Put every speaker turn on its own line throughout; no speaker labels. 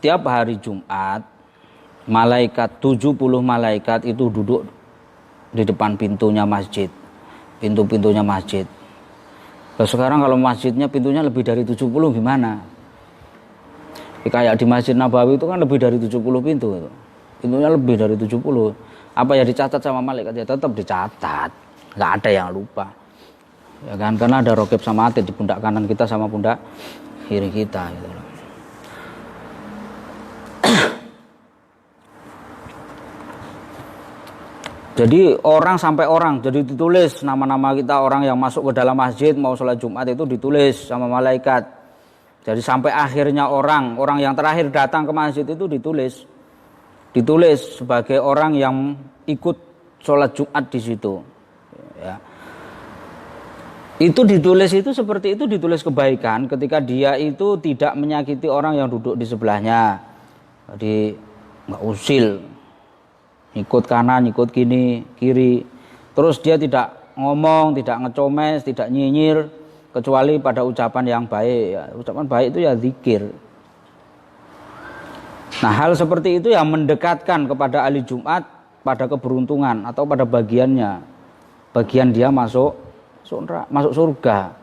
Tiap hari Jumat, malaikat 70 malaikat itu duduk di depan pintunya masjid. Pintu-pintunya masjid. Nah, sekarang kalau masjidnya pintunya lebih dari 70 gimana? Kayak di Masjid Nabawi itu kan lebih dari 70 pintu itu. Pintunya lebih dari 70. Apa ya dicatat sama malaikat? Ya tetap dicatat. Nggak ada yang lupa. Ya kan, karena ada rokib sama atid di pundak kanan kita sama pundak kiri kita gitu. Jadi orang sampai orang, jadi ditulis nama-nama kita, orang yang masuk ke dalam masjid mau sholat Jumat itu ditulis sama malaikat. Jadi sampai akhirnya orang yang terakhir datang ke masjid itu ditulis sebagai orang yang ikut sholat Jumat di situ. Ya. Itu ditulis itu seperti itu, ditulis kebaikan ketika dia itu tidak menyakiti orang yang duduk di sebelahnya. Jadi nggak usil. Ikut kanan, ikut kiri. Terus dia tidak ngomong, tidak ngecomes, tidak nyinyir, kecuali pada ucapan yang baik. Ya, ucapan baik itu ya zikir. Nah, hal seperti itu yang mendekatkan kepada ahli Jumat pada keberuntungan atau pada bagiannya. Bagian dia masuk surga.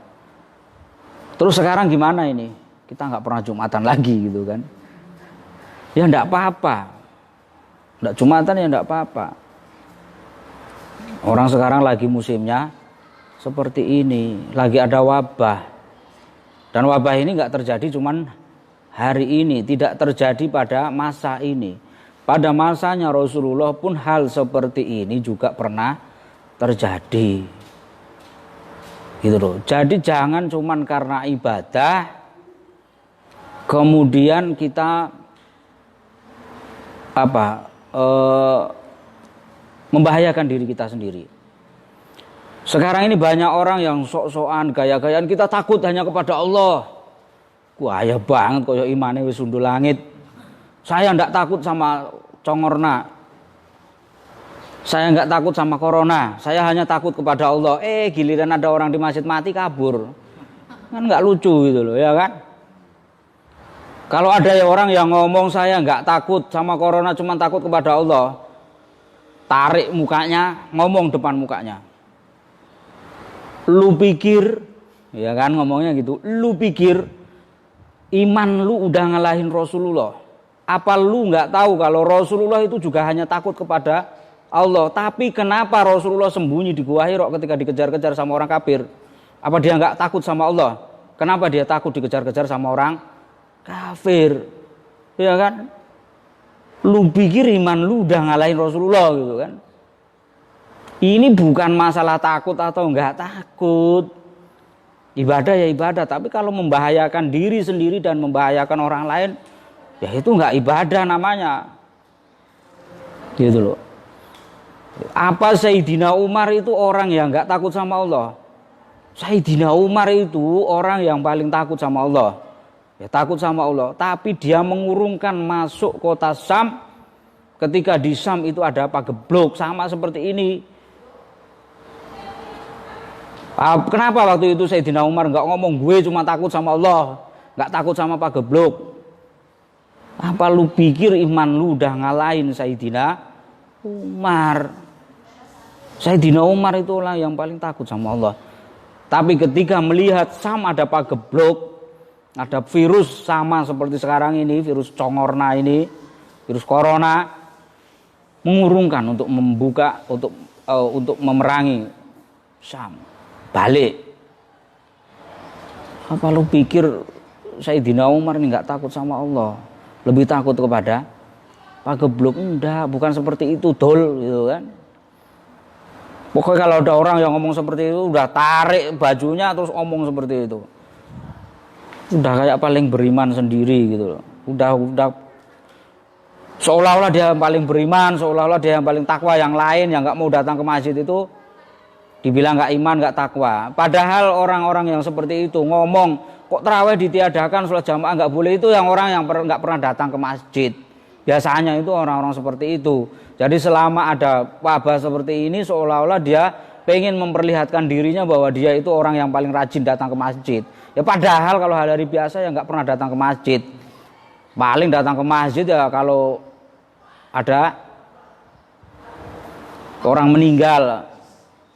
Terus sekarang gimana ini? Kita nggak pernah Jumatan lagi gitu kan? Ya enggak apa-apa. Enggak Jumatan ya enggak apa-apa. Orang sekarang lagi musimnya seperti ini, lagi ada wabah. Dan wabah ini enggak terjadi cuman hari ini, tidak terjadi pada masa ini. Pada masanya Rasulullah pun hal seperti ini juga pernah terjadi. Gitu loh. Jadi jangan cuman karena ibadah kemudian kita membahayakan diri kita sendiri. Sekarang ini banyak orang yang sok-sokan, gaya-gayaan, kita takut hanya kepada Allah. Wah, ya banget koyo imane wis sundul langit. Saya enggak takut sama congorna. Saya enggak takut sama corona. Saya hanya takut kepada Allah. Giliran ada orang di masjid mati kabur. Kan enggak lucu gitu loh, ya kan? Kalau ada orang yang ngomong saya nggak takut sama corona, cuma takut kepada Allah, tarik mukanya, ngomong depan mukanya. Lu pikir, ya kan ngomongnya gitu, lu pikir iman lu udah ngalahin Rasulullah? Apa lu nggak tahu kalau Rasulullah itu juga hanya takut kepada Allah? Tapi kenapa Rasulullah sembunyi di Gua Hira ketika dikejar-kejar sama orang kafir? Apa dia nggak takut sama Allah? Kenapa dia takut dikejar-kejar sama orang kafir, ya kan? Lu pikir iman lu udah ngalahin Rasulullah gitu kan? Ini bukan masalah takut atau enggak takut. Ibadah ya ibadah, tapi kalau membahayakan diri sendiri dan membahayakan orang lain, ya itu enggak ibadah namanya. Gitu loh. Apa Sayyidina Umar itu orang yang enggak takut sama Allah? Sayyidina Umar itu orang yang paling takut sama Allah. Ya takut sama Allah, tapi dia mengurungkan masuk kota Syam. Ketika di Syam itu ada pagebluk sama seperti ini. Kenapa waktu itu Sayyidina Umar nggak ngomong gue cuma takut sama Allah, nggak takut sama pagebluk? Apa lu pikir iman lu udah ngalahin Sayyidina Umar? Sayyidina Umar itu orang yang paling takut sama Allah. Tapi ketika melihat Syam ada pagebluk, ada virus sama seperti sekarang ini, virus congorna ini, virus corona, mengurungkan untuk membuka, untuk memerangi Syam. Balik. Apa lu pikir Sayyidina Umar ini nggak takut sama Allah? Lebih takut kepada pagebluk? Enggak, bukan seperti itu, dol gitu kan. Pokoknya kalau ada orang yang ngomong seperti itu, udah tarik bajunya terus ngomong seperti itu. Udah kayak paling beriman sendiri gitu loh. Udah seolah-olah dia yang paling beriman, seolah-olah dia yang paling takwa, yang lain yang nggak mau datang ke masjid itu dibilang nggak iman, nggak takwa. Padahal orang-orang yang seperti itu ngomong kok tarawih ditiadakan, sholat jamaah nggak boleh, itu yang orang yang nggak pernah datang ke masjid. Biasanya itu orang-orang seperti itu. Jadi selama ada wabah seperti ini, seolah-olah dia pengen memperlihatkan dirinya bahwa dia itu orang yang paling rajin datang ke masjid. Ya padahal kalau hari biasa ya nggak pernah datang ke masjid. Paling datang ke masjid ya kalau ada orang meninggal,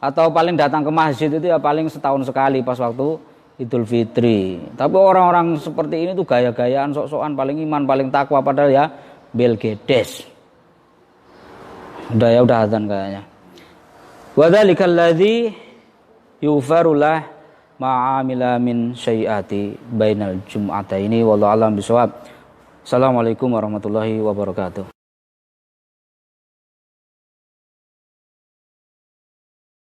atau paling datang ke masjid itu ya paling setahun sekali pas waktu Idul Fitri. Tapi orang-orang seperti ini tuh gaya-gayaan, sok-sokan, paling iman, paling takwa, padahal ya belgedes. Udah ya, udah adzan kayaknya. Wa dzalikal ladzi yufarulah ma'amila min syai'ati bainal jum'ataini wallahu a'lam bishawab. Assalamualaikum warahmatullahi wabarakatuh.